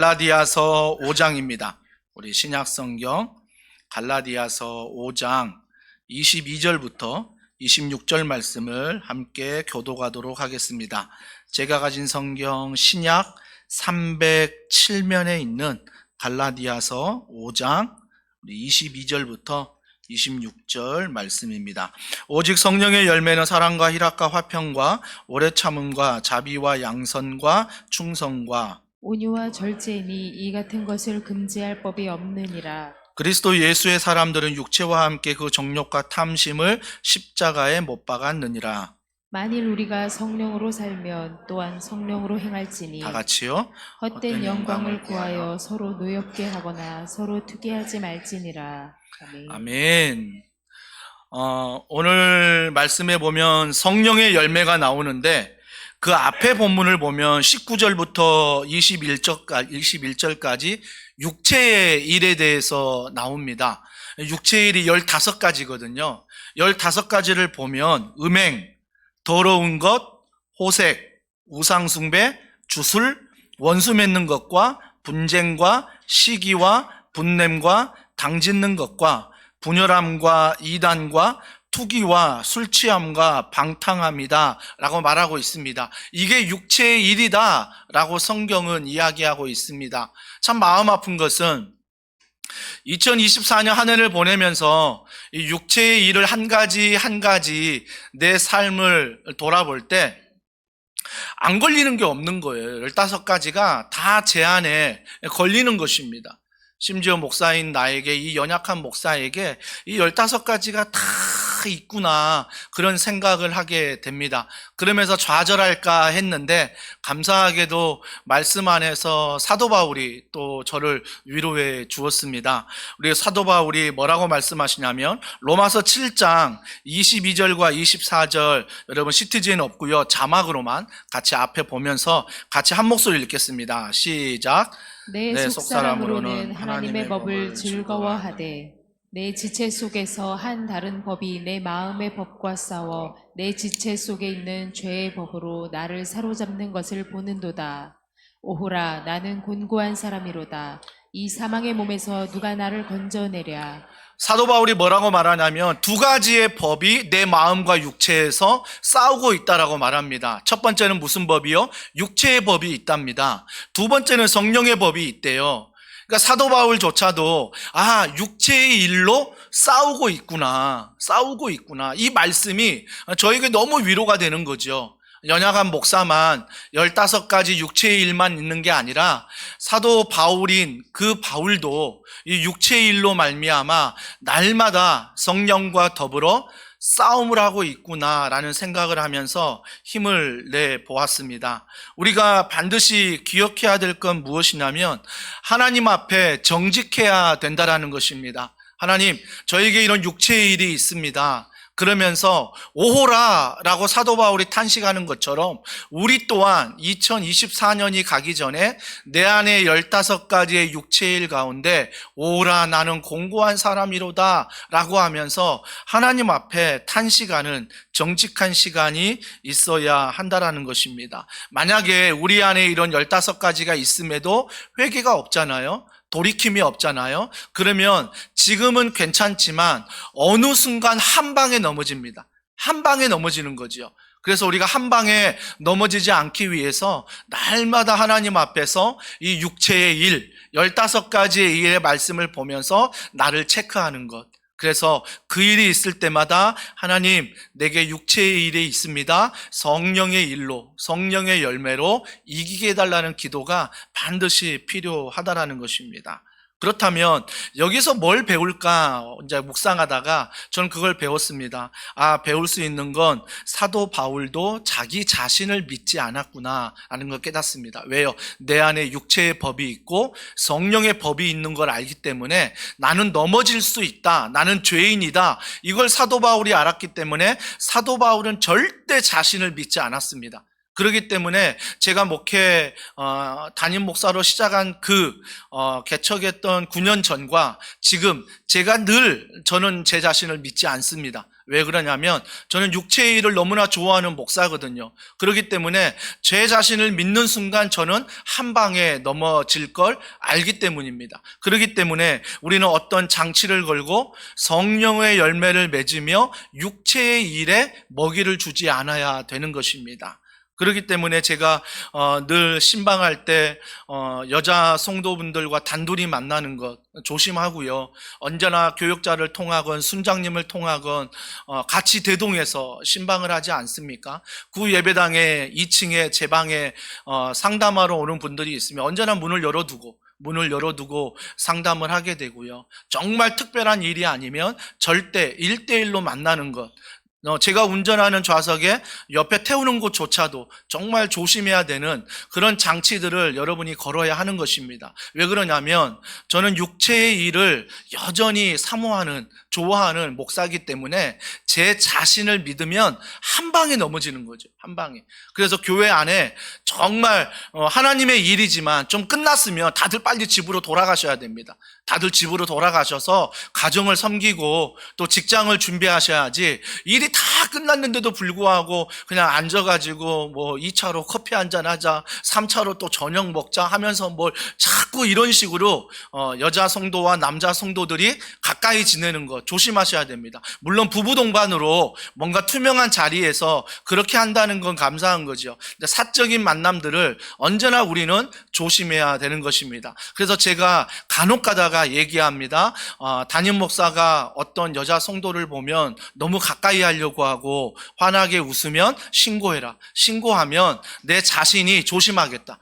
갈라디아서 5장입니다. 우리 신약성경 갈라디아서 5장 22절부터 26절 말씀을 함께 교독하도록 하겠습니다. 제가 가진 성경 신약 307면에 있는 갈라디아서 5장 22절부터 26절 말씀입니다. 오직 성령의 열매는 사랑과 희락과 화평과 오래 참음과 자비와 양선과 충성과 온유와 절제니 이 같은 것을 금지할 법이 없느니라. 그리스도 예수의 사람들은 육체와 함께 그 정욕과 탐심을 십자가에 못 박았느니라. 만일 우리가 성령으로 살면 또한 성령으로 행할지니 다 같이요. 헛된 영광을 구하여 서로 노엽게 하거나 서로 투기하지 말지니라. 아멘. 아멘. 오늘 말씀에 보면 성령의 열매가 나오는데 그 앞에 본문을 보면 19절부터 21절까지 육체의 일에 대해서 나옵니다. 육체의 일이 15가지거든요. 15가지를 보면 음행, 더러운 것, 호색, 우상숭배, 주술, 원수 맺는 것과 분쟁과 시기와 분냄과 당짓는 것과 분열함과 이단과 투기와 술취함과 방탕함이다 라고 말하고 있습니다. 이게 육체의 일이다 라고 성경은 이야기하고 있습니다. 참 마음 아픈 것은 2024년 한 해를 보내면서 이 육체의 일을 한 가지 내 삶을 돌아볼 때 안 걸리는 게 없는 거예요. 15가지가 다 제 안에 걸리는 것입니다. 심지어 목사인 나에게, 이 연약한 목사에게 이 15가지가 다 있구나 그런 생각을 하게 됩니다. 그러면서 좌절할까 했는데 감사하게도 말씀 안에서 사도 바울이 또 저를 위로해 주었습니다. 우리 사도 바울이 뭐라고 말씀하시냐면 로마서 7장 22절과 24절, 여러분 시티즌 없고요, 자막으로만 같이 앞에 보면서 같이 한 목소리 읽겠습니다. 시작. 내 속사람으로는 하나님의 법을 즐거워하되 내 지체 속에서 한 다른 법이 내 마음의 법과 싸워 내 지체 속에 있는 죄의 법으로 나를 사로잡는 것을 보는도다. 오호라, 나는 곤고한 사람이로다. 이 사망의 몸에서 누가 나를 건져내랴. 사도 바울이 뭐라고 말하냐면 두 가지의 법이 내 마음과 육체에서 싸우고 있다라고 말합니다. 첫 번째는 무슨 법이요? 육체의 법이 있답니다. 두 번째는 성령의 법이 있대요. 그러니까 사도 바울조차도 육체의 일로 싸우고 있구나. 이 말씀이 저에게 너무 위로가 되는 거죠. 연약한 목사만 15가지 육체의 일만 있는 게 아니라 사도 바울인 그 바울도 이 육체의 일로 말미암아 날마다 성령과 더불어 싸움을 하고 있구나라는 생각을 하면서 힘을 내 보았습니다. 우리가 반드시 기억해야 될 건 무엇이냐면 하나님 앞에 정직해야 된다라는 것입니다. 하나님, 저에게 이런 육체의 일이 있습니다. 그러면서 오호라 라고 사도 바울이 탄식하는 것처럼 우리 또한 2024년이 가기 전에 내 안에 15가지의 육체의 일 가운데 오호라, 나는 공고한 사람이로다 라고 하면서 하나님 앞에 탄식하는 정직한 시간이 있어야 한다라는 것입니다. 만약에 우리 안에 이런 15가지가 있음에도 회개가 없잖아요. 돌이킴이 없잖아요. 그러면 지금은 괜찮지만 어느 순간 한 방에 넘어집니다. 한 방에 넘어지는 거죠. 그래서 우리가 한 방에 넘어지지 않기 위해서 날마다 하나님 앞에서 이 육체의 일, 15가지의 일의 말씀을 보면서 나를 체크하는 것. 그래서 그 일이 있을 때마다 하나님, 내게 육체의 일이 있습니다. 성령의 일로, 성령의 열매로 이기게 해달라는 기도가 반드시 필요하다라는 것입니다. 그렇다면 여기서 뭘 배울까 이제 묵상하다가 저는 그걸 배웠습니다. 배울 수 있는 건 사도 바울도 자기 자신을 믿지 않았구나 라는 걸 깨닫습니다. 왜요? 내 안에 육체의 법이 있고 성령의 법이 있는 걸 알기 때문에 나는 넘어질 수 있다. 나는 죄인이다. 이걸 사도 바울이 알았기 때문에 사도 바울은 절대 자신을 믿지 않았습니다. 그렇기 때문에 제가 목회 담임 목사로 시작한 개척했던 9년 전과 지금 저는 제 자신을 믿지 않습니다. 왜 그러냐면 저는 육체의 일을 너무나 좋아하는 목사거든요. 그렇기 때문에 제 자신을 믿는 순간 저는 한 방에 넘어질 걸 알기 때문입니다. 그렇기 때문에 우리는 어떤 장치를 걸고 성령의 열매를 맺으며 육체의 일에 먹이를 주지 않아야 되는 것입니다. 그렇기 때문에 제가 늘 신방할 때 여자 성도분들과 단둘이 만나는 것 조심하고요. 언제나 교역자를 통하건 순장님을 통하건 같이 대동해서 신방을 하지 않습니까? 구 예배당에 2층에 제 방에 상담하러 오는 분들이 있으면 언제나 문을 열어두고 상담을 하게 되고요. 정말 특별한 일이 아니면 절대 1대1로 만나는 것. 제가 운전하는 좌석에 옆에 태우는 곳조차도 정말 조심해야 되는 그런 장치들을 여러분이 걸어야 하는 것입니다. 왜 그러냐면 저는 육체의 일을 여전히 사모하는, 좋아하는 목사이기 때문에 제 자신을 믿으면 한 방에 넘어지는 거죠. 한 방에. 그래서 교회 안에 정말 하나님의 일이지만 좀 끝났으면 다들 빨리 집으로 돌아가셔야 됩니다. 다들 집으로 돌아가셔서 가정을 섬기고 또 직장을 준비하셔야지, 일이 다 끝났는데도 불구하고 그냥 앉아가지고 뭐 2차로 커피 한잔 하자, 3차로 또 저녁 먹자 하면서 뭘 자꾸 이런 식으로 여자 성도와 남자 성도들이 가까이 지내는 것 조심하셔야 됩니다. 물론 부부 동반으로 뭔가 투명한 자리에서 그렇게 한다는 건 감사한 거죠. 근데 사적인 만남들을 언제나 우리는 조심해야 되는 것입니다. 그래서 제가 간혹 가다가 얘기합니다. 담임 목사가 어떤 여자 성도를 보면 너무 가까이 하려고 하고 환하게 웃으면 신고해라. 신고하면 내 자신이 조심하겠다.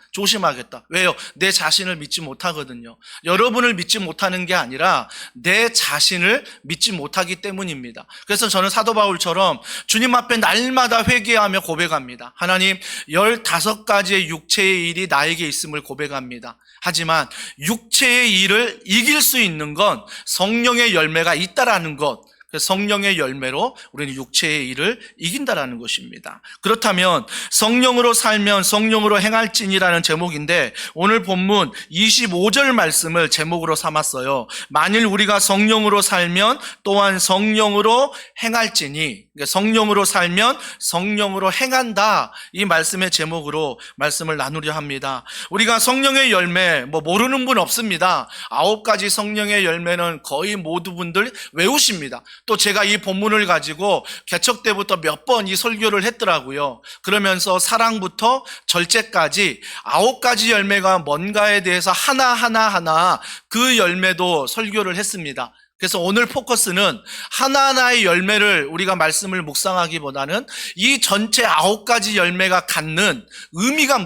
왜요? 내 자신을 믿지 못하거든요. 여러분을 믿지 못하는 게 아니라 내 자신을 믿지 못하기 때문입니다. 그래서 저는 사도 바울처럼 주님 앞에 날마다 회개하며 고백합니다. 하나님, 15가지의 육체의 일이 나에게 있음을 고백합니다. 하지만 육체의 일을 이길 수 있는 건 성령의 열매가 있다라는 것, 성령의 열매로 우리는 육체의 일을 이긴다라는 것입니다. 그렇다면 성령으로 살면 성령으로 행할지니라는 제목인데 오늘 본문 25절 말씀을 제목으로 삼았어요. 만일 우리가 성령으로 살면 또한 성령으로 행할지니, 성령으로 살면 성령으로 행한다, 이 말씀의 제목으로 말씀을 나누려 합니다. 우리가 성령의 열매 모르는 분 없습니다. 9가지 성령의 열매는 거의 모두 분들 외우십니다. 또 제가 이 본문을 가지고 개척 때부터 몇 번 이 설교를 했더라고요. 그러면서 사랑부터 절제까지 9가지 열매가 뭔가에 대해서 하나하나 그 열매도 설교를 했습니다. 그래서 오늘 포커스는 하나하나의 열매를 우리가 말씀을 묵상하기보다는 이 전체 9가지 열매가 갖는 의미가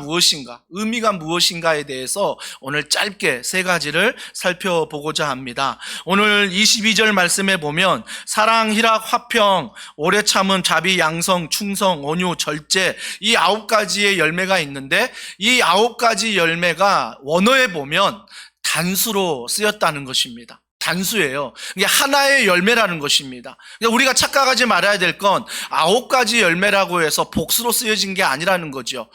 무엇인가에 대해서 오늘 짧게 3가지를 살펴보고자 합니다. 오늘 22절 말씀에 보면 사랑, 희락, 화평, 오래 참음, 자비, 양성, 충성, 온유, 절제, 이 9가지의 열매가 있는데 이 9가지 열매가 원어에 보면 단수로 쓰였다는 것입니다. 단수예요. 이게 하나의 열매라는 것입니다. 우리가 착각하지 말아야 될 건 9가지 열매라고 해서 복수로 쓰여진 게 아니라는 거죠.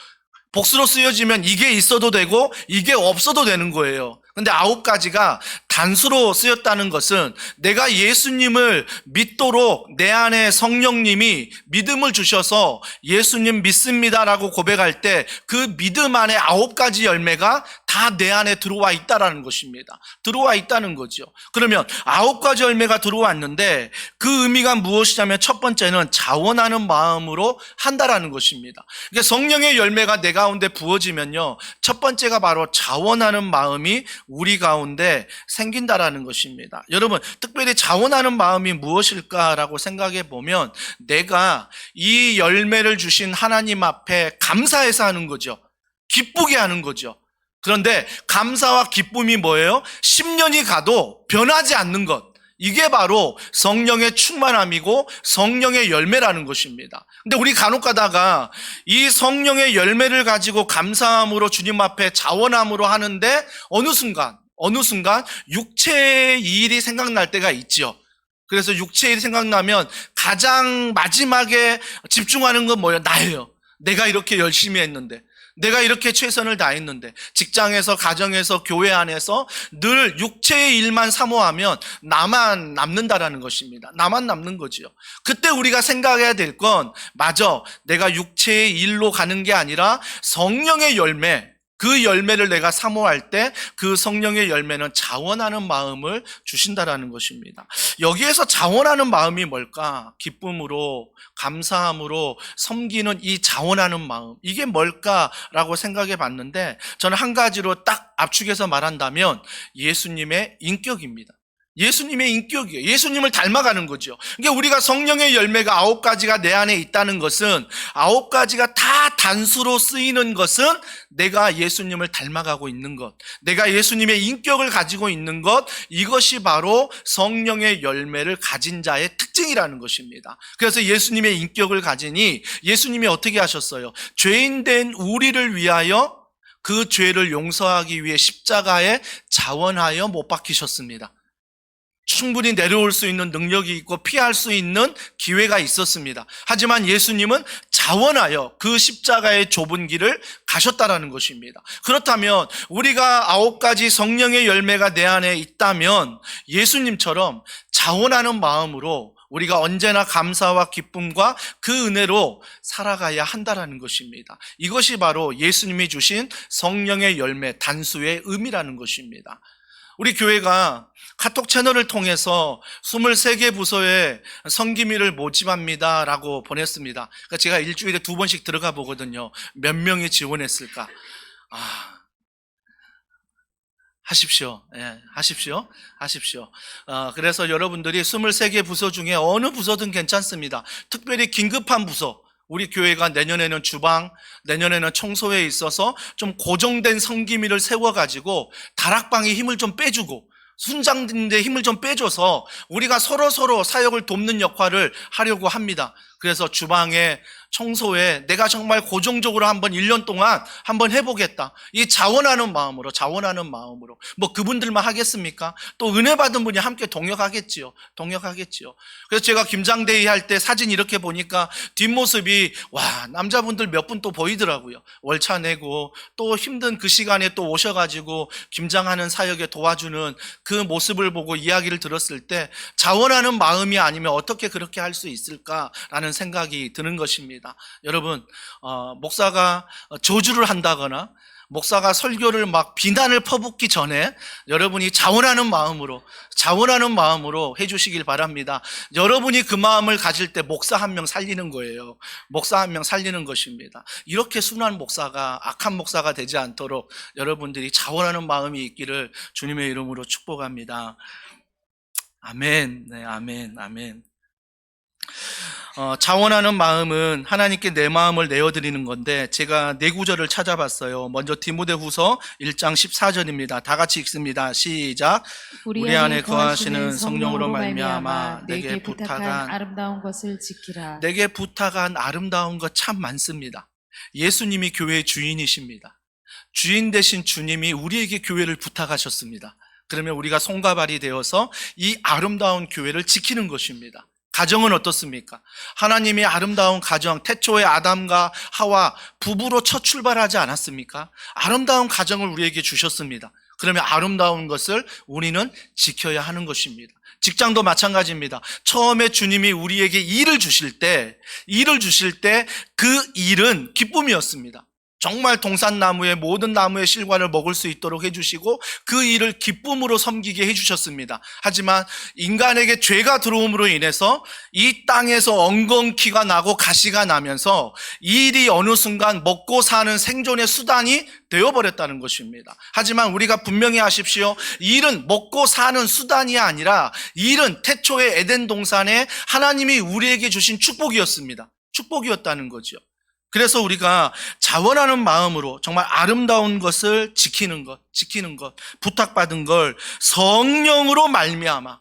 복수로 쓰여지면 이게 있어도 되고 이게 없어도 되는 거예요. 근데 9가지가 단수로 쓰였다는 것은 내가 예수님을 믿도록 내 안에 성령님이 믿음을 주셔서 예수님 믿습니다라고 고백할 때 그 믿음 안에 9가지 열매가 다 내 안에 들어와 있다라는 것입니다. 들어와 있다는 거죠. 그러면 9가지 열매가 들어왔는데 그 의미가 무엇이냐면 첫 번째는 자원하는 마음으로 한다라는 것입니다. 그러니까 성령의 열매가 내 가운데 부어지면요, 첫 번째가 바로 자원하는 마음이 우리 가운데 생긴다라는 것입니다. 여러분, 특별히 자원하는 마음이 무엇일까라고 생각해 보면 내가 이 열매를 주신 하나님 앞에 감사해서 하는 거죠. 기쁘게 하는 거죠. 그런데 감사와 기쁨이 뭐예요? 10년이 가도 변하지 않는 것. 이게 바로 성령의 충만함이고 성령의 열매라는 것입니다. 근데 우리 간혹 가다가 이 성령의 열매를 가지고 감사함으로 주님 앞에 자원함으로 하는데 어느 순간 육체의 일이 생각날 때가 있지요. 그래서 육체의 일이 생각나면 가장 마지막에 집중하는 건 뭐예요? 나예요. 내가 이렇게 열심히 했는데, 내가 이렇게 최선을 다했는데, 직장에서, 가정에서, 교회 안에서 늘 육체의 일만 사모하면 나만 남는다라는 것입니다. 나만 남는 거지요. 그때 우리가 생각해야 될 건, 맞아, 내가 육체의 일로 가는 게 아니라 성령의 열매, 그 열매를 내가 사모할 때 그 성령의 열매는 자원하는 마음을 주신다라는 것입니다. 여기에서 자원하는 마음이 뭘까? 기쁨으로, 감사함으로 섬기는 이 자원하는 마음, 이게 뭘까라고 생각해 봤는데, 저는 한 가지로 딱 압축해서 말한다면 예수님의 인격입니다. 예수님의 인격이에요. 예수님을 닮아가는 거죠. 그러니까 우리가 성령의 열매가 9가지가 내 안에 있다는 것은, 9가지가 다 단수로 쓰이는 것은 내가 예수님을 닮아가고 있는 것, 내가 예수님의 인격을 가지고 있는 것, 이것이 바로 성령의 열매를 가진 자의 특징이라는 것입니다. 그래서 예수님의 인격을 가지니 예수님이 어떻게 하셨어요? 죄인된 우리를 위하여 그 죄를 용서하기 위해 십자가에 자원하여 못 박히셨습니다. 충분히 내려올 수 있는 능력이 있고 피할 수 있는 기회가 있었습니다. 하지만 예수님은 자원하여 그 십자가의 좁은 길을 가셨다라는 것입니다. 그렇다면 우리가 9가지 성령의 열매가 내 안에 있다면 예수님처럼 자원하는 마음으로 우리가 언제나 감사와 기쁨과 그 은혜로 살아가야 한다라는 것입니다. 이것이 바로 예수님이 주신 성령의 열매, 단수의 의미라는 것입니다. 우리 교회가 카톡 채널을 통해서 23개 부서에 성기미를 모집합니다 라고 보냈습니다. 그러니까 제가 일주일에 2번씩 들어가 보거든요. 몇 명이 지원했을까? 하십시오. 예, 하십시오. 그래서 여러분들이 23개 부서 중에 어느 부서든 괜찮습니다. 특별히 긴급한 부서, 우리 교회가 내년에는 주방, 내년에는 청소에 있어서 좀 고정된 성기미를 세워가지고 다락방에 힘을 좀 빼주고 순장들의 힘을 좀 빼줘서 우리가 서로 사역을 돕는 역할을 하려고 합니다. 그래서 주방에, 청소에 내가 정말 고정적으로 한번 1년 동안 한번 해보겠다. 이 자원하는 마음으로. 뭐 그분들만 하겠습니까? 또 은혜 받은 분이 함께 동역하겠지요. 그래서 제가 김장대회 할 때 사진 이렇게 보니까 뒷모습이, 와, 남자분들 몇 분 또 보이더라고요. 월차 내고 또 힘든 그 시간에 또 오셔가지고 김장하는 사역에 도와주는 그 모습을 보고 이야기를 들었을 때 자원하는 마음이 아니면 어떻게 그렇게 할 수 있을까라는 생각이 드는 것입니다. 여러분, 목사가 저주를 한다거나 목사가 설교를 막 비난을 퍼붓기 전에 여러분이 자원하는 마음으로 해주시길 바랍니다. 여러분이 그 마음을 가질 때 목사 한 명 살리는 거예요. 목사 한 명 살리는 것입니다. 이렇게 순한 목사가 악한 목사가 되지 않도록 여러분들이 자원하는 마음이 있기를 주님의 이름으로 축복합니다. 아멘. 네, 아멘. 자원하는 마음은 하나님께 내 마음을 내어드리는 건데, 제가 4구절을 찾아봤어요. 먼저 디모데후서 1장 14절입니다. 다 같이 읽습니다. 시작. 우리 안에 거하시는 성령으로 말미암아 내게 부탁한 아름다운 것을 지키라. 내게 부탁한 아름다운 것 참 많습니다. 예수님이 교회의 주인이십니다. 주인 되신 주님이 우리에게 교회를 부탁하셨습니다. 그러면 우리가 손과 발이 되어서 이 아름다운 교회를 지키는 것입니다. 가정은 어떻습니까? 하나님이 아름다운 가정, 태초에 아담과 하와 부부로 첫 출발하지 않았습니까? 아름다운 가정을 우리에게 주셨습니다. 그러면 아름다운 것을 우리는 지켜야 하는 것입니다. 직장도 마찬가지입니다. 처음에 주님이 우리에게 일을 주실 때 그 일은 기쁨이었습니다. 정말 동산나무의 모든 나무의 실과를 먹을 수 있도록 해주시고 그 일을 기쁨으로 섬기게 해주셨습니다. 하지만 인간에게 죄가 들어옴으로 인해서 이 땅에서 엉겅퀴가 나고 가시가 나면서 이 일이 어느 순간 먹고 사는 생존의 수단이 되어버렸다는 것입니다. 하지만 우리가 분명히 아십시오. 이 일은 먹고 사는 수단이 아니라 이 일은 태초의 에덴 동산에 하나님이 우리에게 주신 축복이었다는 거죠. 그래서 우리가 자원하는 마음으로 정말 아름다운 것을 지키는 것, 부탁받은 걸 성령으로 말미암아,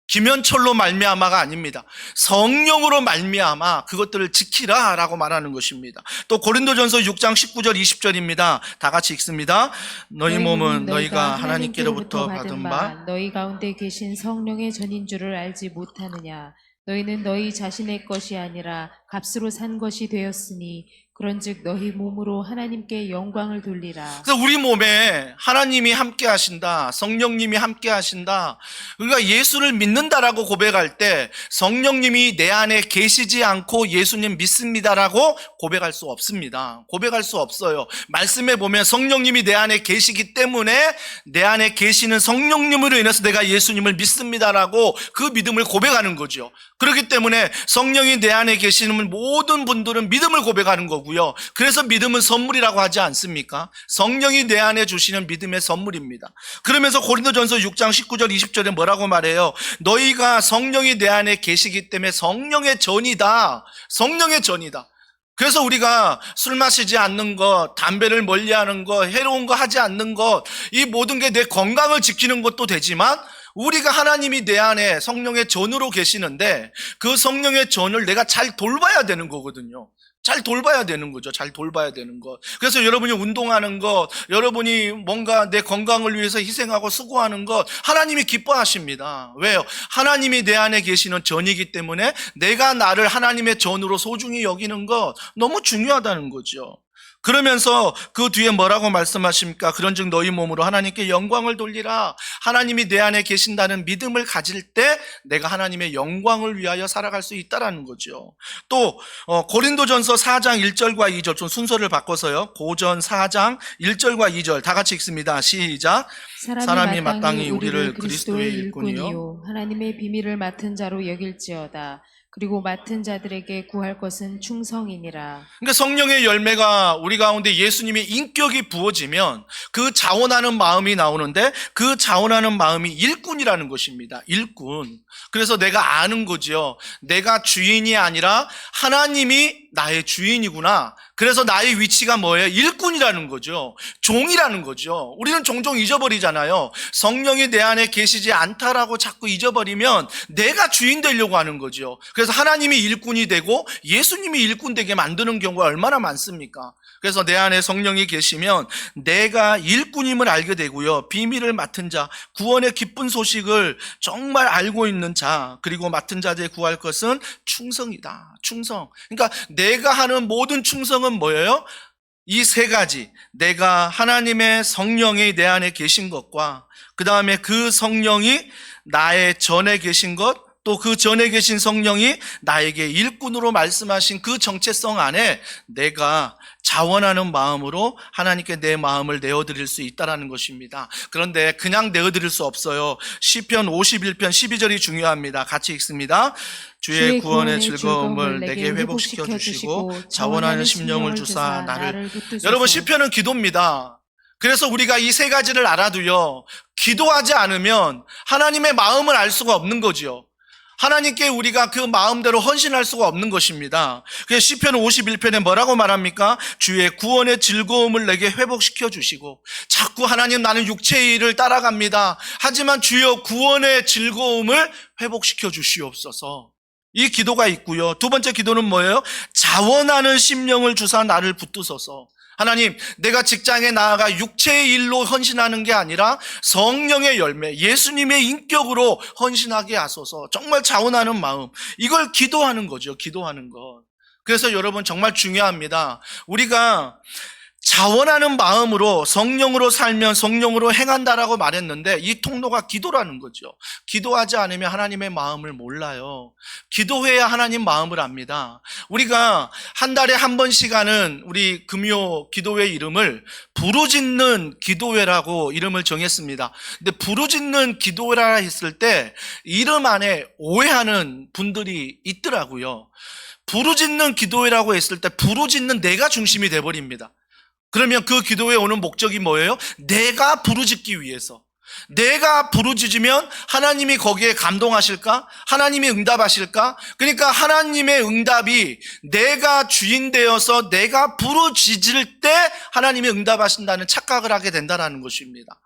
김현철로 말미암아가 아닙니다. 성령으로 말미암아 그것들을 지키라라고 말하는 것입니다. 또 고린도전서 6장 19절 20절입니다. 다 같이 읽습니다. 너희 몸은 너희가 하나님께로부터 받은 바 너희 가운데 계신 성령의 전인 줄을 알지 못하느냐. 너희는 너희 자신의 것이 아니라 값으로 산 것이 되었으니 그런즉 너희 몸으로 하나님께 영광을 돌리라. 그래서 우리 몸에 하나님이 함께 하신다, 성령님이 함께 하신다, 우리가 예수를 믿는다라고 고백할 때 성령님이 내 안에 계시지 않고 예수님 믿습니다라고 고백할 수 없습니다. 고백할 수 없어요. 말씀에 보면 성령님이 내 안에 계시기 때문에 내 안에 계시는 성령님으로 인해서 내가 예수님을 믿습니다라고 그 믿음을 고백하는 거죠. 그렇기 때문에 성령이 내 안에 계시는 모든 분들은 믿음을 고백하는 거고요. 그래서 믿음은 선물이라고 하지 않습니까? 성령이 내 안에 주시는 믿음의 선물입니다. 그러면서 고린도전서 6장 19절 20절에 뭐라고 말해요? 너희가 성령이 내 안에 계시기 때문에 성령의 전이다. 성령의 전이다. 그래서 우리가 술 마시지 않는 것, 담배를 멀리하는 것, 해로운 거 하지 않는 것, 이 모든 게 내 건강을 지키는 것도 되지만 우리가 하나님이 내 안에 성령의 전으로 계시는데 그 성령의 전을 내가 잘 돌봐야 되는 거거든요. 잘 돌봐야 되는 거죠. 잘 돌봐야 되는 것. 그래서 여러분이 운동하는 것, 여러분이 뭔가 내 건강을 위해서 희생하고 수고하는 것, 하나님이 기뻐하십니다. 왜요? 하나님이 내 안에 계시는 전이기 때문에 내가 나를 하나님의 전으로 소중히 여기는 것 너무 중요하다는 거죠. 그러면서 그 뒤에 뭐라고 말씀하십니까? 그런즉 너희 몸으로 하나님께 영광을 돌리라. 하나님이 내 안에 계신다는 믿음을 가질 때 내가 하나님의 영광을 위하여 살아갈 수 있다라는 거죠. 또 고린도전서 4장 1절과 2절 좀 순서를 바꿔서요. 고전 4장 1절과 2절 다 같이 읽습니다. 시작. 사람이 마땅히 우리를 그리스도의 일꾼이요 하나님의 비밀을 맡은 자로 여길지어다. 그리고 맡은 자들에게 구할 것은 충성이니라. 그러니까 성령의 열매가 우리 가운데 예수님의 인격이 부어지면 그 자원하는 마음이 나오는데 그 자원하는 마음이 일꾼이라는 것입니다. 일꾼. 그래서 내가 아는 거지요. 내가 주인이 아니라 하나님이 나의 주인이구나. 그래서 나의 위치가 뭐예요? 일꾼이라는 거죠. 종이라는 거죠. 우리는 종종 잊어버리잖아요. 성령이 내 안에 계시지 않다라고 자꾸 잊어버리면 내가 주인 되려고 하는 거죠. 그래서 하나님이 일꾼이 되고 예수님이 일꾼 되게 만드는 경우가 얼마나 많습니까? 그래서 내 안에 성령이 계시면 내가 일꾼임을 알게 되고요. 비밀을 맡은 자, 구원의 기쁜 소식을 정말 알고 있는 자, 그리고 맡은 자들에 구할 것은 충성이다. 충성. 그러니까 내가 하는 모든 충성은 뭐예요? 이 세 가지. 내가 하나님의 성령이 내 안에 계신 것과 그 다음에 그 성령이 나의 전에 계신 것, 또 그 전에 계신 성령이 나에게 일꾼으로 말씀하신 그 정체성 안에 내가 자원하는 마음으로 하나님께 내 마음을 내어드릴 수 있다는 것입니다. 그런데 그냥 내어드릴 수 없어요. 시편 51편 12절이 중요합니다. 같이 읽습니다. 주의 구원의 즐거움을 내게 회복시켜 주시고 자원하는 심령을 주사 나를 붙드소서. 여러분, 시편은 기도입니다. 그래서 우리가 이 세 가지를 알아도요, 기도하지 않으면 하나님의 마음을 알 수가 없는 거죠. 하나님께 우리가 그 마음대로 헌신할 수가 없는 것입니다. 그래서 시편 51편에 뭐라고 말합니까? 주의 구원의 즐거움을 내게 회복시켜 주시고, 자꾸 하나님 나는 육체의 일을 따라갑니다. 하지만 주여 구원의 즐거움을 회복시켜 주시옵소서. 이 기도가 있고요. 두 번째 기도는 뭐예요? 자원하는 심령을 주사 나를 붙드소서. 하나님, 내가 직장에 나아가 육체의 일로 헌신하는 게 아니라 성령의 열매, 예수님의 인격으로 헌신하게 하소서. 정말 자원하는 마음, 이걸 기도하는 거죠. 기도하는 것. 그래서 여러분 정말 중요합니다. 우리가 자원하는 마음으로 성령으로 살면 성령으로 행한다라고 말했는데 이 통로가 기도라는 거죠. 기도하지 않으면 하나님의 마음을 몰라요. 기도해야 하나님 마음을 압니다. 우리가 한 달에 한 번씩 하는 우리 금요 기도회 이름을 부르짖는 기도회라고 이름을 정했습니다. 근데 부르짖는 기도회라 했을 때 이름 안에 오해하는 분들이 있더라고요. 부르짖는 기도회라고 했을 때 부르짖는 내가 중심이 돼버립니다. 그러면 그 기도에 오는 목적이 뭐예요? 내가 부르짖기 위해서. 내가 부르짖으면 하나님이 거기에 감동하실까? 하나님이 응답하실까? 그러니까 하나님의 응답이 내가 주인 되어서 내가 부르짖을 때 하나님이 응답하신다는 착각을 하게 된다는 것입니다.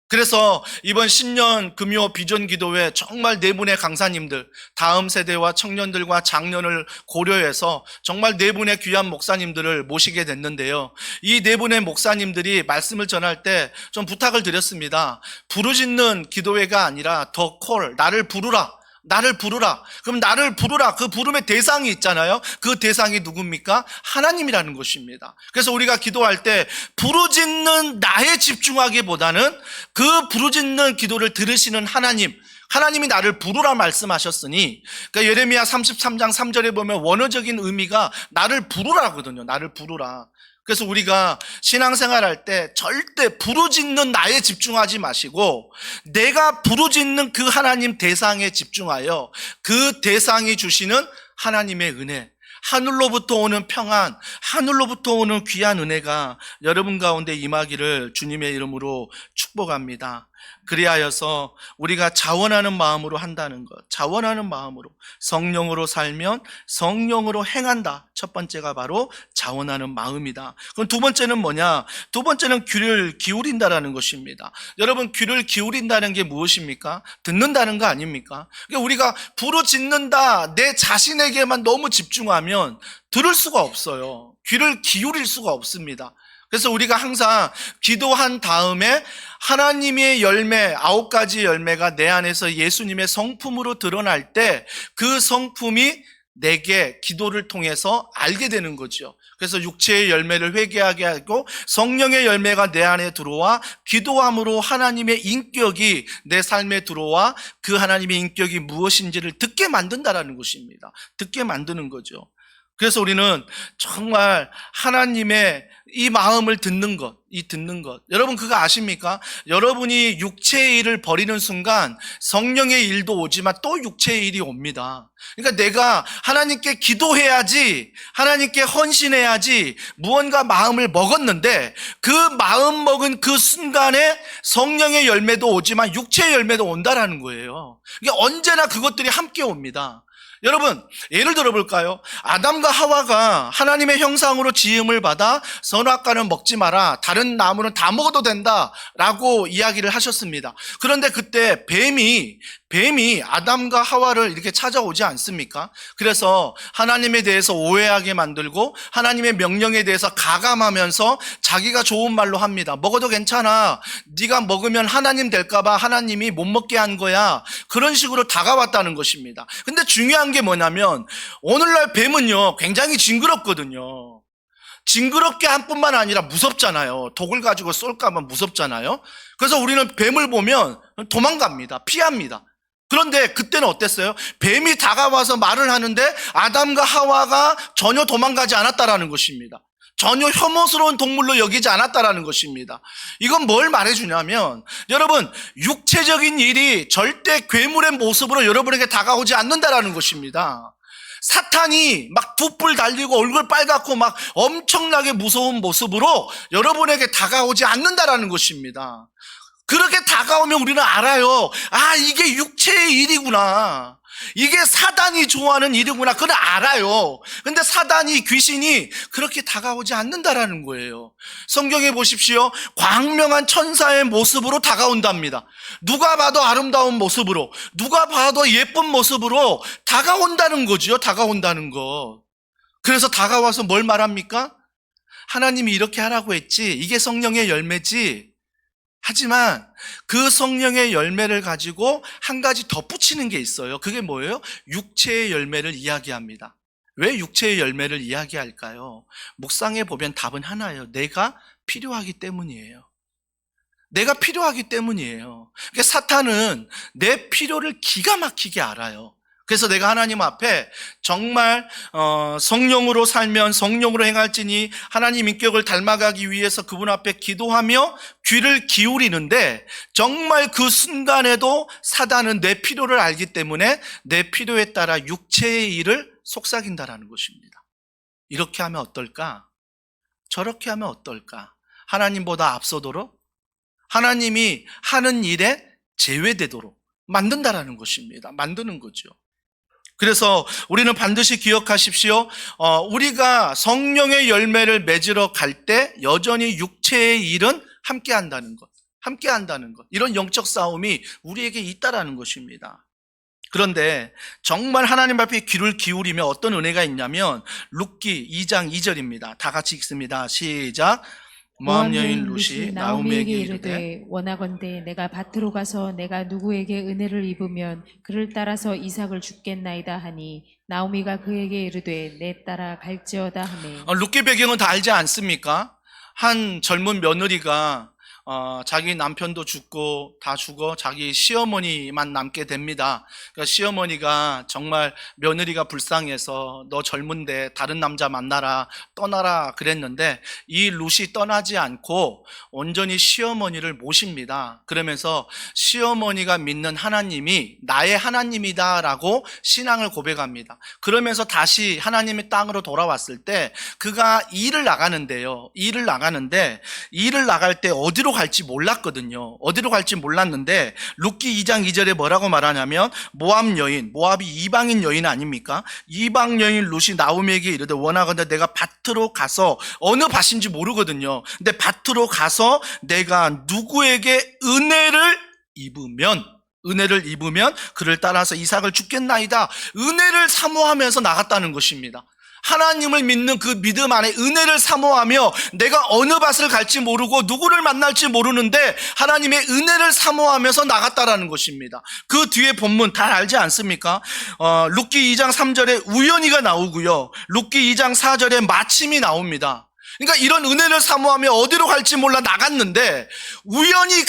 그래서 이번 신년 금요 비전 기도회 정말 네 분의 강사님들, 다음 세대와 청년들과 장년을 고려해서 정말 네 분의 귀한 목사님들을 모시게 됐는데요. 이 네 분의 목사님들이 말씀을 전할 때 좀 부탁을 드렸습니다. 부르짖는 기도회가 아니라 더 콜, 나를 부르라. 나를 부르라. 그럼 나를 부르라. 그 부름의 대상이 있잖아요. 그 대상이 누굽니까? 하나님이라는 것입니다. 그래서 우리가 기도할 때 부르짖는 나에 집중하기보다는 그 부르짖는 기도를 들으시는 하나님이 나를 부르라 말씀하셨으니, 그러니까 예레미야 33장 3절에 보면 원어적인 의미가 나를 부르라거든요. 나를 부르라. 그래서 우리가 신앙생활 할 때 절대 부르짖는 나에 집중하지 마시고 내가 부르짖는 그 하나님 대상에 집중하여 그 대상이 주시는 하나님의 은혜, 하늘로부터 오는 평안, 하늘로부터 오는 귀한 은혜가 여러분 가운데 임하기를 주님의 이름으로 축복합니다. 그리하여서 우리가 자원하는 마음으로 한다는 것, 자원하는 마음으로 성령으로 살면 성령으로 행한다. 첫 번째가 바로 자원하는 마음이다. 그럼 두 번째는 뭐냐? 두 번째는 귀를 기울인다라는 것입니다. 여러분, 귀를 기울인다는 게 무엇입니까? 듣는다는 거 아닙니까? 그러니까 우리가 부르짖는다, 내 자신에게만 너무 집중하면 들을 수가 없어요. 귀를 기울일 수가 없습니다. 그래서 우리가 항상 기도한 다음에 하나님의 열매, 9가지 열매가 내 안에서 예수님의 성품으로 드러날 때 그 성품이 내게 기도를 통해서 알게 되는 거죠. 그래서 육체의 열매를 회개하게 하고 성령의 열매가 내 안에 들어와 기도함으로 하나님의 인격이 내 삶에 들어와 그 하나님의 인격이 무엇인지를 듣게 만든다라는 것입니다. 듣게 만드는 거죠. 그래서 우리는 정말 하나님의 이 마음을 듣는 것, 여러분 그거 아십니까? 여러분이 육체의 일을 버리는 순간 성령의 일도 오지만 또 육체의 일이 옵니다. 그러니까 내가 하나님께 기도해야지, 하나님께 헌신해야지 무언가 마음을 먹었는데 그 마음 먹은 그 순간에 성령의 열매도 오지만 육체의 열매도 온다라는 거예요. 이게 언제나 그것들이 함께 옵니다. 여러분, 예를 들어볼까요? 아담과 하와가 하나님의 형상으로 지음을 받아 선악과는 먹지 마라, 다른 나무는 다 먹어도 된다 라고 이야기를 하셨습니다. 그런데 그때 뱀이 아담과 하와를 이렇게 찾아오지 않습니까? 그래서 하나님에 대해서 오해하게 만들고 하나님의 명령에 대해서 가감하면서 자기가 좋은 말로 합니다. 먹어도 괜찮아, 네가 먹으면 하나님 될까봐 하나님이 못 먹게 한 거야. 그런 식으로 다가왔다는 것입니다. 근데 중요한 게 뭐냐면 오늘날 뱀은요 굉장히 징그럽거든요. 징그럽게 한 뿐만 아니라 무섭잖아요. 독을 가지고 쏠까봐 무섭잖아요. 그래서 우리는 뱀을 보면 도망갑니다. 피합니다. 그런데 그때는 어땠어요? 뱀이 다가와서 말을 하는데 아담과 하와가 전혀 도망가지 않았다라는 것입니다. 전혀 혐오스러운 동물로 여기지 않았다라는 것입니다. 이건 뭘 말해주냐면 여러분, 육체적인 일이 절대 괴물의 모습으로 여러분에게 다가오지 않는다라는 것입니다. 사탄이 막 두 뿔 달리고 얼굴 빨갛고 막 엄청나게 무서운 모습으로 여러분에게 다가오지 않는다라는 것입니다. 그렇게 다가오면 우리는 알아요. 아, 이게 육체의 일이구나. 이게 사단이 좋아하는 일이구나. 그걸 알아요. 근데 사단이, 귀신이 그렇게 다가오지 않는다라는 거예요. 성경에 보십시오. 광명한 천사의 모습으로 다가온답니다. 누가 봐도 아름다운 모습으로, 누가 봐도 예쁜 모습으로 다가온다는 거죠. 다가온다는 거. 그래서 다가와서 뭘 말합니까? 하나님이 이렇게 하라고 했지. 이게 성령의 열매지. 하지만 그 성령의 열매를 가지고 한 가지 덧붙이는 게 있어요. 그게 뭐예요? 육체의 열매를 이야기합니다. 왜 육체의 열매를 이야기할까요? 묵상해 보면 답은 하나예요. 내가 필요하기 때문이에요. 내가 필요하기 때문이에요. 그러니까 사탄은 내 필요를 기가 막히게 알아요. 그래서 내가 하나님 앞에 정말 성령으로 살면 성령으로 행할지니 하나님 인격을 닮아가기 위해서 그분 앞에 기도하며 귀를 기울이는데 정말 그 순간에도 사단은 내 필요를 알기 때문에 내 필요에 따라 육체의 일을 속삭인다라는 것입니다. 이렇게 하면 어떨까? 저렇게 하면 어떨까? 하나님보다 앞서도록, 하나님이 하는 일에 제외되도록 만든다라는 것입니다. 만드는 거죠. 그래서 우리는 반드시 기억하십시오. 우리가 성령의 열매를 맺으러 갈 때 여전히 육체의 일은 함께 한다는 것. 이런 영적 싸움이 우리에게 있다라는 것입니다. 그런데 정말 하나님 앞에 귀를 기울이면 어떤 은혜가 있냐면 룻기 2장 2절입니다. 다 같이 읽습니다. 시작. 모압 여인 룻이 나오미에게 이르되 원하건대 내가 밭으로 가서 내가 누구에게 은혜를 입으면 그를 따라서 이삭을 줍겠나이다 하니 나오미가 그에게 이르되 내 따라 갈지어다 하매 룻기 배경은 다 알지 않습니까? 한 젊은 며느리가 자기 남편도 죽고 다 죽어 자기 시어머니만 남게 됩니다. 그러니까 시어머니가 정말 며느리가 불쌍해서 너 젊은데 다른 남자 만나라 떠나라 그랬는데 이 룻이 떠나지 않고 온전히 시어머니를 모십니다. 그러면서 시어머니가 믿는 하나님이 나의 하나님이다라고 신앙을 고백합니다. 그러면서 다시 하나님의 땅으로 돌아왔을 때 그가 일을 나가는데요. 일을 나갈 때 어디로 갈지 몰랐거든요. 어디로 갈지 몰랐는데 룻기 2장 2절에 뭐라고 말하냐면 모압 여인, 모압이 이방인 여인 아닙니까? 이방 여인 룻이 나오미에게 이르되 원하건대 내가 밭으로 가서 어느 밭인지 모르거든요. 근데 밭으로 가서 내가 누구에게 은혜를 입으면 그를 따라서 이삭을 줍겠나이다. 은혜를 사모하면서 나갔다는 것입니다. 하나님을 믿는 그 믿음 안에 은혜를 사모하며 내가 어느 밭을 갈지 모르고 누구를 만날지 모르는데 하나님의 은혜를 사모하면서 나갔다라는 것입니다. 그 뒤에 본문 다 알지 않습니까? 룻기 2장 3절에 우연히가 나오고요. 룻기 2장 4절에 마침이 나옵니다. 그러니까 이런 은혜를 사모하며 어디로 갈지 몰라 나갔는데 우연히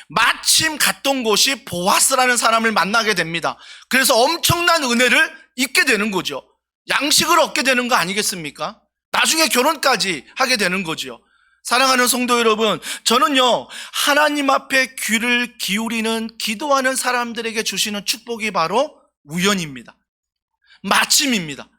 마침 갔던 곳이 보아스라는 사람을 만나게 됩니다. 그래서 엄청난 은혜를 입게 되는 거죠. 양식을 얻게 되는 거 아니겠습니까? 나중에 결혼까지 하게 되는 거죠. 사랑하는 성도 여러분, 저는요 하나님 앞에 귀를 기울이는 기도하는 사람들에게 주시는 축복이 바로 우연입니다. 마침입니다.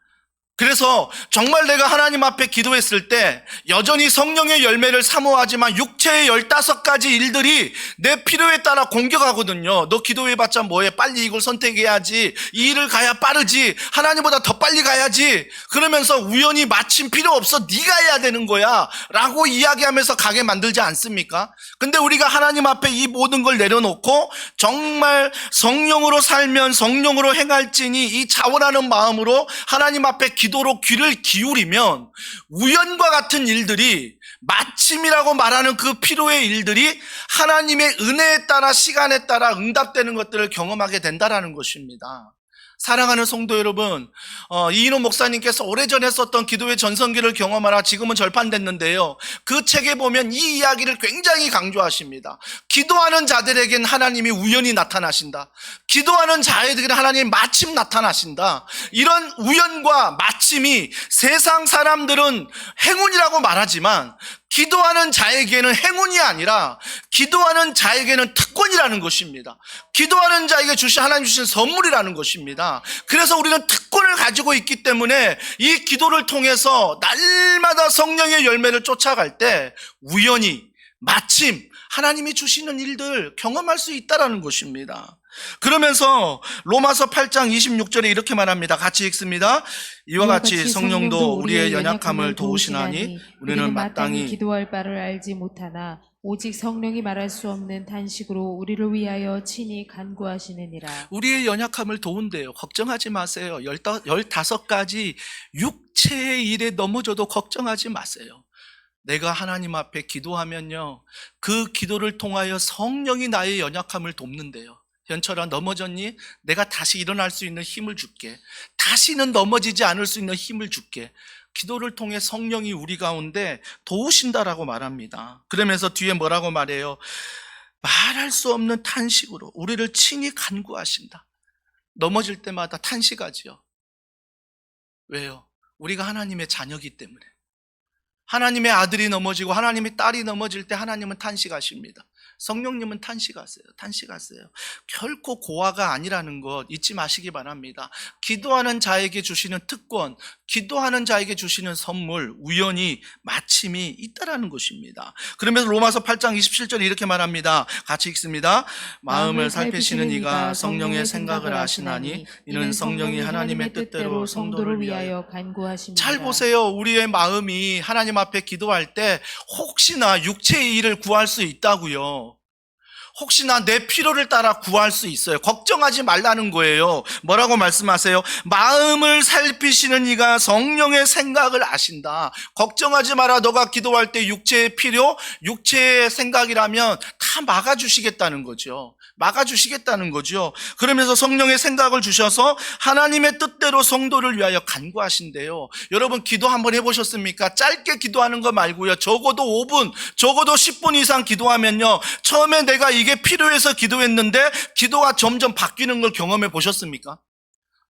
그래서 정말 내가 하나님 앞에 기도했을 때 여전히 성령의 열매를 사모하지만 육체의 15가지 일들이 내 필요에 따라 공격하거든요. 너 기도해봤자 뭐해? 빨리 이걸 선택해야지. 이 일을 가야 빠르지. 하나님보다 더 빨리 가야지. 그러면서 우연히 마침 필요 없어. 네가 해야 되는 거야 라고 이야기하면서 가게 만들지 않습니까? 근데 우리가 하나님 앞에 이 모든 걸 내려놓고 정말 성령으로 살면 성령으로 행할지니 이 자원하는 마음으로 하나님 앞에 기도로 귀를 기울이면 우연과 같은 일들이 마침이라고 말하는 그 필요의 일들이 하나님의 은혜에 따라 시간에 따라 응답되는 것들을 경험하게 된다는 것입니다. 사랑하는 성도 여러분, 이인호 목사님께서 오래전에 썼던 기도의 전성기를 경험하라 지금은 절판됐는데요. 그 책에 보면 이 이야기를 굉장히 강조하십니다. 기도하는 자들에겐 하나님이 우연히 나타나신다. 기도하는 자에게는 하나님이 마침 나타나신다. 이런 우연과 마침이 세상 사람들은 행운이라고 말하지만 기도하는 자에게는 행운이 아니라 기도하는 자에게는 특권이라는 것입니다. 기도하는 자에게 하나님 주신 선물이라는 것입니다. 그래서 우리는 특권을 가지고 있기 때문에 이 기도를 통해서 날마다 성령의 열매를 쫓아갈 때 우연히 마침 하나님이 주시는 일들 경험할 수 있다는 것입니다. 그러면서 로마서 8장 26절에 이렇게 말합니다. 같이 읽습니다. 이와 같이 성령도 우리의 연약함을 도우시나니 우리는 마땅히 기도할 바를 알지 못하나 오직 성령이 말할 수 없는 탄식으로 우리를 위하여 친히 간구하시느니라. 우리의 연약함을 도운대요. 걱정하지 마세요. 15가지 육체의 일에 넘어져도 걱정하지 마세요. 내가 하나님 앞에 기도하면요, 그 기도를 통하여 성령이 나의 연약함을 돕는데요. 현철아, 넘어졌니? 내가 다시 일어날 수 있는 힘을 줄게. 다시는 넘어지지 않을 수 있는 힘을 줄게. 기도를 통해 성령이 우리 가운데 도우신다라고 말합니다. 그러면서 뒤에 뭐라고 말해요? 말할 수 없는 탄식으로 우리를 친히 간구하신다. 넘어질 때마다 탄식하지요. 왜요? 우리가 하나님의 자녀이기 때문에. 하나님의 아들이 넘어지고 하나님의 딸이 넘어질 때 하나님은 탄식하십니다. 성령님은 탄식하세요. 결코 고아가 아니라는 것 잊지 마시기 바랍니다. 기도하는 자에게 주시는 특권, 기도하는 자에게 주시는 선물, 우연히 마침이 있다라는 것입니다. 그러면서 로마서 8장 27절에 이렇게 말합니다. 같이 읽습니다. 마음을 살피시는 이가 성령의 생각을 아시나니 이는 성령이 하나님의 뜻대로 성도를 위하여 간구하십니다. 잘 보세요. 우리의 마음이 하나님 앞에 기도할 때 혹시나 육체의 일을 구할 수 있다고요. 혹시나 내 필요를 따라 구할 수 있어요. 걱정하지 말라는 거예요. 뭐라고 말씀하세요? 마음을 살피시는 이가 성령의 생각을 아신다. 걱정하지 마라. 너가 기도할 때 육체의 필요, 육체의 생각이라면 다 막아주시겠다는 거죠. 막아주시겠다는 거죠. 그러면서 성령의 생각을 주셔서 하나님의 뜻대로 성도를 위하여 간구하신대요. 여러분 기도 한번 해보셨습니까? 짧게 기도하는 거 말고요. 적어도 5분, 적어도 10분 이상 기도하면요. 처음에 내가 이게 필요해서 기도했는데 기도가 점점 바뀌는 걸 경험해 보셨습니까?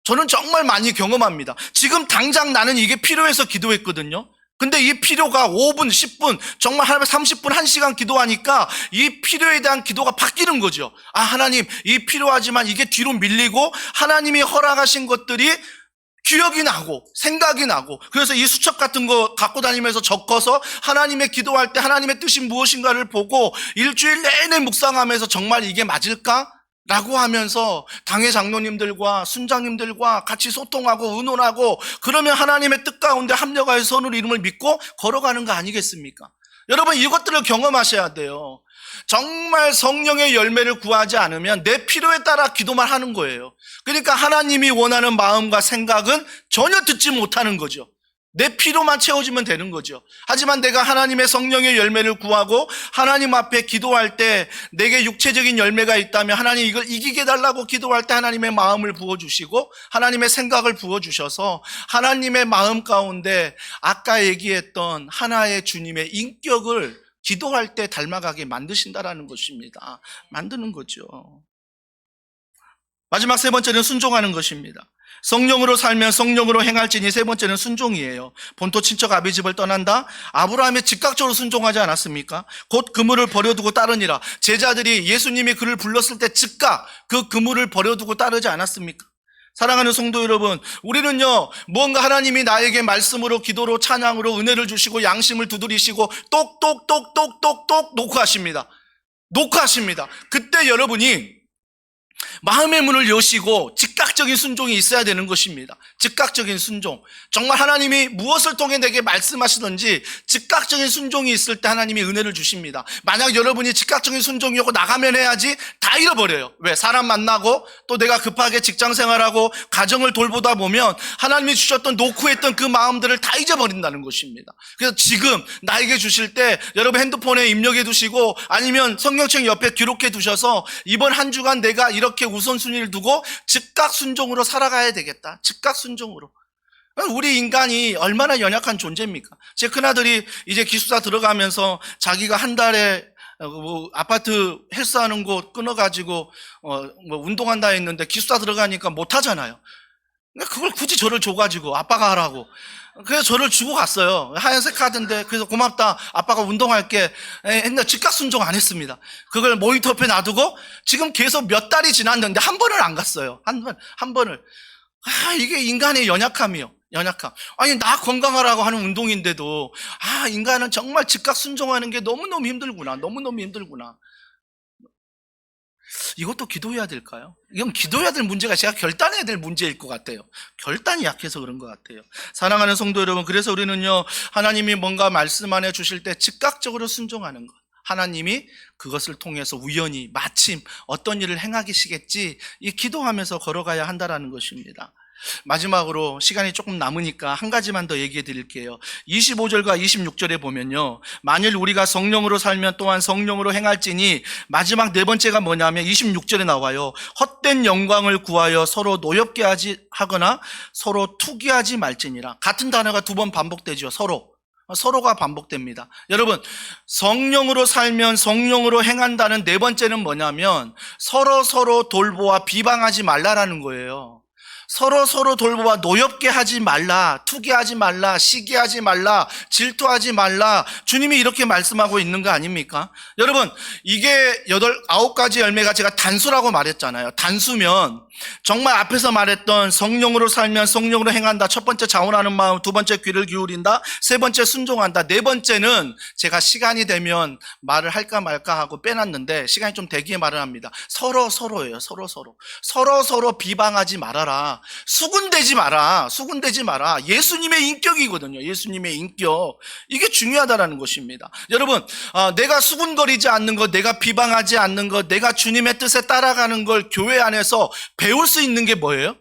저는 정말 많이 경험합니다. 지금 당장 나는 이게 필요해서 기도했거든요. 근데 이 필요가 5분, 10분, 정말 하루에 30분, 1시간 기도하니까 이 필요에 대한 기도가 바뀌는 거죠. 아, 하나님, 이 필요하지만 이게 뒤로 밀리고 하나님이 허락하신 것들이 기억이 나고 생각이 나고 그래서 이 수첩 같은 거 갖고 다니면서 적어서 하나님의 기도할 때 하나님의 뜻이 무엇인가를 보고 일주일 내내 묵상하면서 정말 이게 맞을까? 라고 하면서 당회 장로님들과 순장님들과 같이 소통하고 의논하고 그러면 하나님의 뜻 가운데 합력하여 선을 이름을 믿고 걸어가는 거 아니겠습니까? 여러분 이것들을 경험하셔야 돼요. 정말 성령의 열매를 구하지 않으면 내 필요에 따라 기도만 하는 거예요. 그러니까 하나님이 원하는 마음과 생각은 전혀 듣지 못하는 거죠. 내 필요만 채워지면 되는 거죠. 하지만 내가 하나님의 성령의 열매를 구하고 하나님 앞에 기도할 때 내게 육체적인 열매가 있다면 하나님 이걸 이기게 해달라고 기도할 때 하나님의 마음을 부어주시고 하나님의 생각을 부어주셔서 하나님의 마음 가운데 아까 얘기했던 하나의 주님의 인격을 기도할 때 닮아가게 만드신다라는 것입니다. 만드는 거죠. 마지막 세 번째는 순종하는 것입니다. 성령으로 살면 성령으로 행할지니 세 번째는 순종이에요. 본토 친척 아비 집을 떠난다. 아브라함이 즉각적으로 순종하지 않았습니까? 곧 그물을 버려두고 따르니라. 제자들이 예수님이 그를 불렀을 때 즉각 그 그물을 버려두고 따르지 않았습니까? 사랑하는 성도 여러분, 우리는요 뭔가 하나님이 나에게 말씀으로 기도로 찬양으로 은혜를 주시고 양심을 두드리시고 똑똑똑똑똑똑 녹화하십니다. 녹화하십니다. 그때 여러분이 마음의 문을 여시고 즉각적인 순종이 있어야 되는 것입니다. 즉각적인 순종. 정말 하나님이 무엇을 통해 내게 말씀하시든지 즉각적인 순종이 있을 때 하나님이 은혜를 주십니다. 만약 여러분이 즉각적인 순종이 오고 나가면 해야지 다 잃어버려요. 왜? 사람 만나고 또 내가 급하게 직장 생활하고 가정을 돌보다 보면 하나님이 주셨던 노크했던 그 마음들을 다 잊어버린다는 것입니다. 그래서 지금 나에게 주실 때 여러분 핸드폰에 입력해 두시고 아니면 성경책 옆에 기록해 두셔서 이번 한 주간 내가 이렇게 우선순위를 두고 즉각 순종으로 살아가야 되겠다. 즉각 순종으로. 우리 인간이 얼마나 연약한 존재입니까? 제 큰아들이 이제 기숙사 들어가면서 자기가 한 달에 아파트 헬스하는 곳 끊어가지고 운동한다 했는데 기숙사 들어가니까 못하잖아요. 그걸 굳이 저를 줘가지고 아빠가 하라고. 그래서 저를 주고 갔어요. 하얀색 카드인데 그래서 고맙다. 아빠가 운동할게. 했는데 즉각 순종 안 했습니다. 그걸 모니터 옆에 놔두고 지금 계속 몇 달이 지났는데 한 번을 안 갔어요. 한 번을. 이게 인간의 연약함이요. 연약함. 아니 나 건강하라고 하는 운동인데도 인간은 정말 즉각 순종하는 게 너무너무 힘들구나. 너무너무 힘들구나. 이것도 기도해야 될까요? 이건 기도해야 될 문제가 제가 결단해야 될 문제일 것 같아요. 결단이 약해서 그런 것 같아요. 사랑하는 성도 여러분, 그래서 우리는요 하나님이 뭔가 말씀 안에 주실 때 즉각적으로 순종하는 것, 하나님이 그것을 통해서 우연히 마침 어떤 일을 행하시겠지 이 기도하면서 걸어가야 한다는 것입니다. 마지막으로 시간이 조금 남으니까 한 가지만 더 얘기해 드릴게요. 25절과 26절에 보면요, 만일 우리가 성령으로 살면 또한 성령으로 행할지니, 마지막 네 번째가 뭐냐면 26절에 나와요. 헛된 영광을 구하여 서로 노엽게 하거나 서로 투기하지 말지니라. 같은 단어가 두 번 반복되죠. 서로가 반복됩니다. 여러분, 성령으로 살면 성령으로 행한다는 네 번째는 뭐냐면 서로 돌보아 비방하지 말라라는 거예요. 서로 돌보아 노엽게 하지 말라, 투기하지 말라, 시기하지 말라, 질투하지 말라. 주님이 이렇게 말씀하고 있는 거 아닙니까? 여러분, 이게 9가지 열매가 제가 단수라고 말했잖아요. 단수면 정말 앞에서 말했던 성령으로 살면 성령으로 행한다. 첫 번째 자원하는 마음, 두 번째 귀를 기울인다, 세 번째 순종한다, 네 번째는 제가 시간이 되면 말을 할까 말까 하고 빼놨는데 시간이 좀 되기에 말을 합니다. 서로예요. 서로 비방하지 말아라. 마라. 수군되지 마라. 수군되지 마라. 예수님의 인격이거든요. 예수님의 인격. 이게 중요하다라는 것입니다. 여러분, 내가 수군거리지 않는 것, 내가 비방하지 않는 것, 내가 주님의 뜻에 따라가는 걸 교회 안에서 배울 수 있는 게 뭐예요?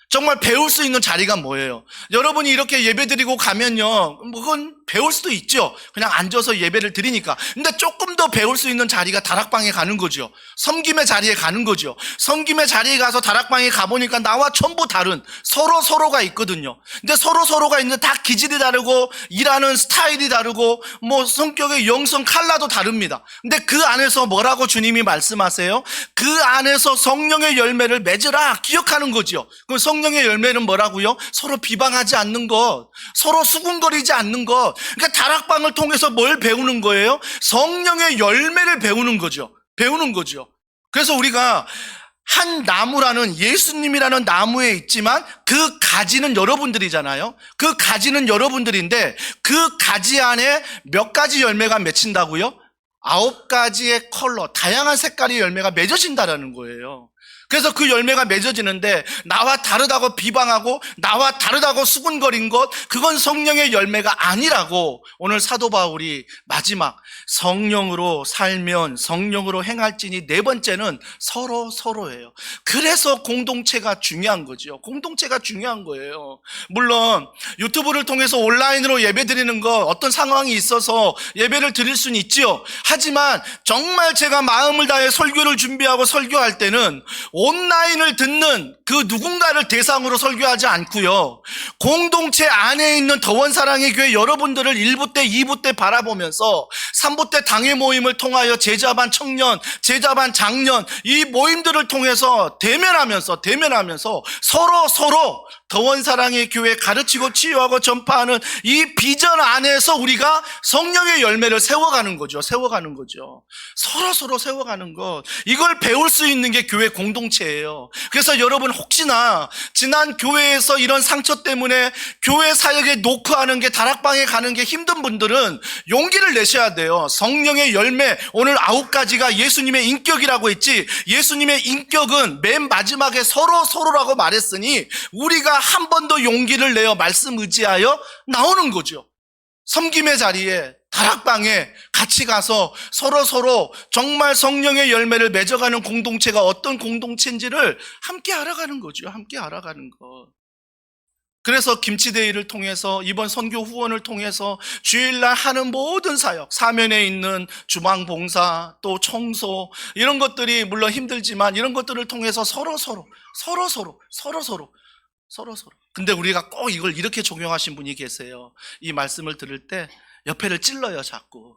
정말 배울 수 있는 자리가 뭐예요? 여러분이 이렇게 예배드리고 가면요, 그건 배울 수도 있죠. 그냥 앉아서 예배를 드리니까. 근데 조금 더 배울 수 있는 자리가 다락방에 가는 거죠. 섬김의 자리에 가는 거죠. 섬김의 자리에 가서 다락방에 가보니까 나와 전부 다른 서로가 있거든요. 근데 서로가 있는 다 기질이 다르고 일하는 스타일이 다르고 뭐 성격의 영성 컬러도 다릅니다. 근데 그 안에서 뭐라고 주님이 말씀하세요? 그 안에서 성령의 열매를 맺으라 기억하는 거죠. 그럼 성령의 열매는 뭐라고요? 서로 비방하지 않는 것, 서로 수군거리지 않는 것. 그러니까 다락방을 통해서 뭘 배우는 거예요? 성령의 열매를 배우는 거죠. 배우는 거죠. 그래서 우리가 한 나무라는 예수님이라는 나무에 있지만 그 가지는 여러분들이잖아요. 그 가지는 여러분들인데 그 가지 안에 몇 가지 열매가 맺힌다고요? 9가지의 컬러, 다양한 색깔의 열매가 맺어진다라는 거예요. 그래서 그 열매가 맺어지는데 나와 다르다고 비방하고 나와 다르다고 수군거린 것, 그건 성령의 열매가 아니라고 오늘 사도 바울이 마지막 성령으로 살면 성령으로 행할지니 네 번째는 서로예요. 그래서 공동체가 중요한 거죠. 공동체가 중요한 거예요. 물론 유튜브를 통해서 온라인으로 예배드리는 것, 어떤 상황이 있어서 예배를 드릴 수는 있죠. 하지만 정말 제가 마음을 다해 설교를 준비하고 설교할 때는 온라인을 듣는 그 누군가를 대상으로 설교하지 않고요. 공동체 안에 있는 더원사랑의 교회 여러분들을 1부 때 2부 때 바라보면서 3부 때 당회 모임을 통하여 제자반 청년, 제자반 장년 이 모임들을 통해서 대면하면서 서로 더원사랑의 교회 가르치고 치유하고 전파하는 이 비전 안에서 우리가 성령의 열매를 세워가는 거죠. 서로 세워가는 것. 이걸 배울 수 있는 게 교회 공동체예요. 그래서 여러분 혹시나 지난 교회에서 이런 상처 때문에 교회 사역에 노크하는 게, 다락방에 가는 게 힘든 분들은 용기를 내셔야 돼요. 성령의 열매, 오늘 9가지가 예수님의 인격이라고 했지, 예수님의 인격은 맨 마지막에 서로라고 말했으니 우리가 한 번 더 용기를 내어 말씀 의지하여 나오는 거죠. 섬김의 자리에, 다락방에 같이 가서 서로 정말 성령의 열매를 맺어가는 공동체가 어떤 공동체인지를 함께 알아가는 거죠. 함께 알아가는 것. 그래서 김치데이를 통해서, 이번 선교 후원을 통해서 주일날 하는 모든 사역, 사면에 있는 주방 봉사, 또 청소, 이런 것들이 물론 힘들지만 이런 것들을 통해서 서로. 근데 우리가 꼭 이걸 이렇게 적용하신 분이 계세요. 이 말씀을 들을 때 옆에를 찔러요, 자꾸.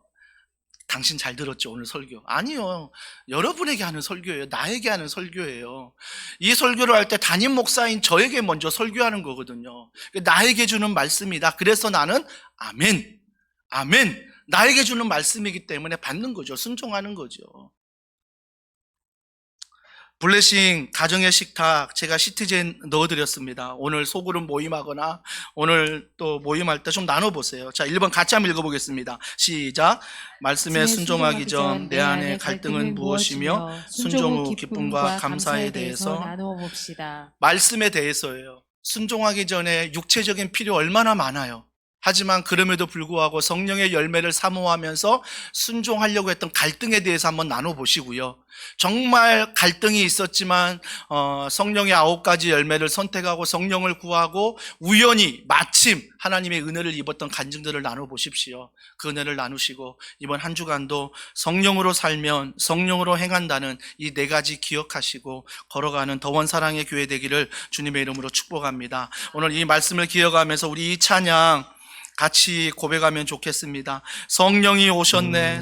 당신 잘 들었죠, 오늘 설교? 아니요. 여러분에게 하는 설교예요. 나에게 하는 설교예요. 이 설교를 할 때 담임 목사인 저에게 먼저 설교하는 거거든요. 나에게 주는 말씀이다. 그래서 나는 아멘. 나에게 주는 말씀이기 때문에 받는 거죠. 순종하는 거죠. 블레싱 가정의 식탁 제가 시티즌 넣어드렸습니다. 오늘 소그룹 모임하거나 오늘 또 모임할 때 좀 나눠보세요. 자, 1번 같이 한번 읽어보겠습니다. 시작. 말씀에 순종하기 전 내 안의 갈등은 무엇이며 순종 후 기쁨과 감사에 대해서 나누어 봅시다. 말씀에 대해서예요. 순종하기 전에 육체적인 필요 얼마나 많아요. 하지만 그럼에도 불구하고 성령의 열매를 사모하면서 순종하려고 했던 갈등에 대해서 한번 나눠보시고요. 정말 갈등이 있었지만 성령의 9가지 열매를 선택하고 성령을 구하고 우연히 마침 하나님의 은혜를 입었던 간증들을 나눠보십시오. 그 은혜를 나누시고 이번 한 주간도 성령으로 살면 성령으로 행한다는 이 4가지 기억하시고 걸어가는 더원사랑의 교회 되기를 주님의 이름으로 축복합니다. 오늘 이 말씀을 기억하면서 우리 이 찬양 같이 고백하면 좋겠습니다. 성령이 오셨네.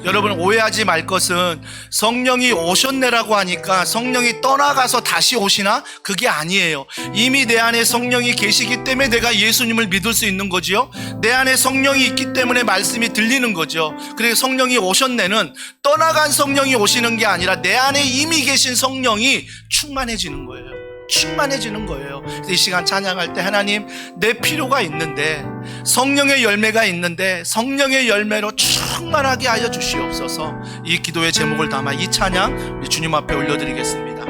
여러분 오해하지 말 것은 성령이 오셨네라고 하니까 성령이 떠나가서 다시 오시나? 그게 아니에요. 이미 내 안에 성령이 계시기 때문에 내가 예수님을 믿을 수 있는 거지요. 내 안에 성령이 있기 때문에 말씀이 들리는 거죠. 그래서 성령이 오셨네는 떠나간 성령이 오시는 게 아니라 내 안에 이미 계신 성령이 충만해지는 거예요. 이 시간 찬양할 때 하나님, 내 필요가 있는데 성령의 열매가 있는데 성령의 열매로 충만하게 하여 주시옵소서. 이 기도의 제목을 담아 이 찬양 우리 주님 앞에 올려드리겠습니다.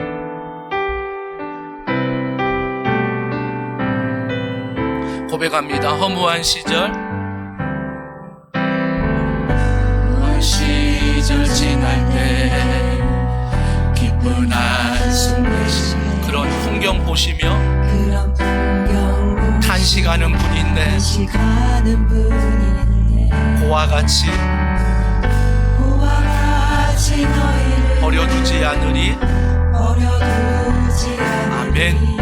고백합니다. 허무한 시절, 시절 지날 때 기쁜 한숨 내쉬네. 그런 풍경 보시며 탄식하는 분인데 그와 같이 버려두지 않으리. 아멘.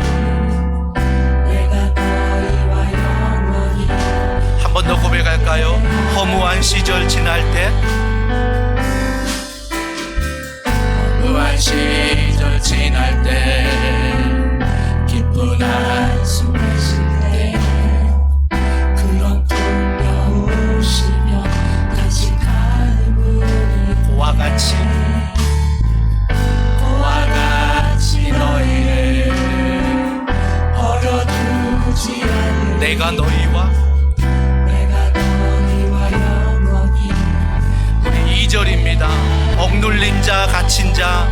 한 번 더 고백할까요? 허무한 시절 지날 때, 허무한 시절 지날 때 기쁜 한숨 내쉴 때 그런 풍경 보시며 탄식하는 분을 그와 같이 너희를 버려두지 않으리. 내가 너희와 영원히. 우리 2절입니다. 억눌린 자 갇힌 자,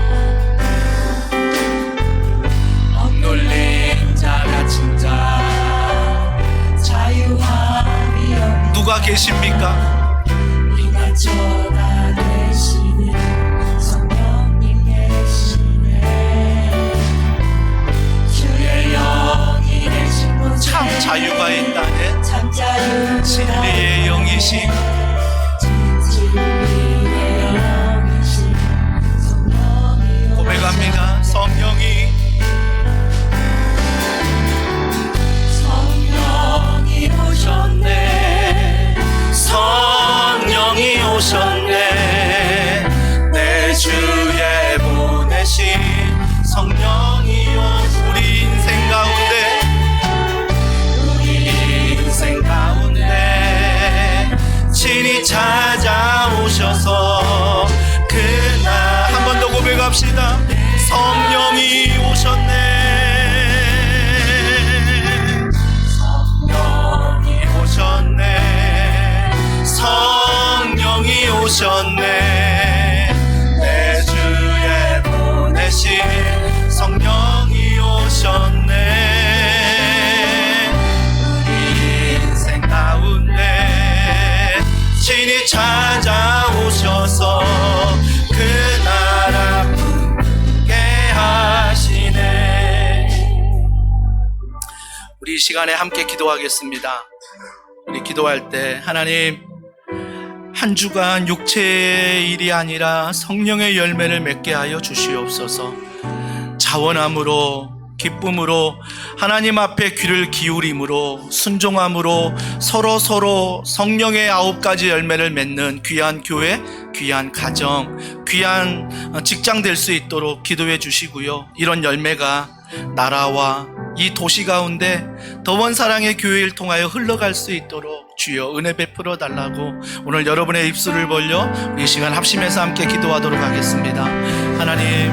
억눌린 자 갇힌 자 자유함이 없는 누가 계십니까? 우리가 전하 되시는 성령님 계시네. 주의 영이 계신 곳에 참 자유가 있다네. 참 자유 진리의 영이신 고백합니다. 성령이 오셨네. 성령이 오셨네. 내 주에 보내신 성령이 우리 인생 가운데, 우리 인생 가운데 친히 찾아오셔서 그날 한 번 더 고백합시다. 성령이 오셨네. 성령이 오셨네. 성령이 오셨네. 내 주에 보내신 성령이 오셨네. 우리 인생 가운데 친히 찾아오셔서 그날 아프게 하시네. 우리 이 시간에 함께 기도하겠습니다. 우리 기도할 때 하나님, 한 주간 육체의 일이 아니라 성령의 열매를 맺게 하여 주시옵소서. 자원함으로, 기쁨으로, 하나님 앞에 귀를 기울임으로, 순종함으로 서로 성령의 9가지 열매를 맺는 귀한 교회, 귀한 가정, 귀한 직장 될 수 있도록 기도해 주시고요. 이런 열매가 나라와 이 도시 가운데 더원 사랑의 교회를 통하여 흘러갈 수 있도록 주여 은혜 베풀어 달라고 오늘 여러분의 입술을 벌려 우리 이 시간 합심해서 함께 기도하도록 하겠습니다. 하나님,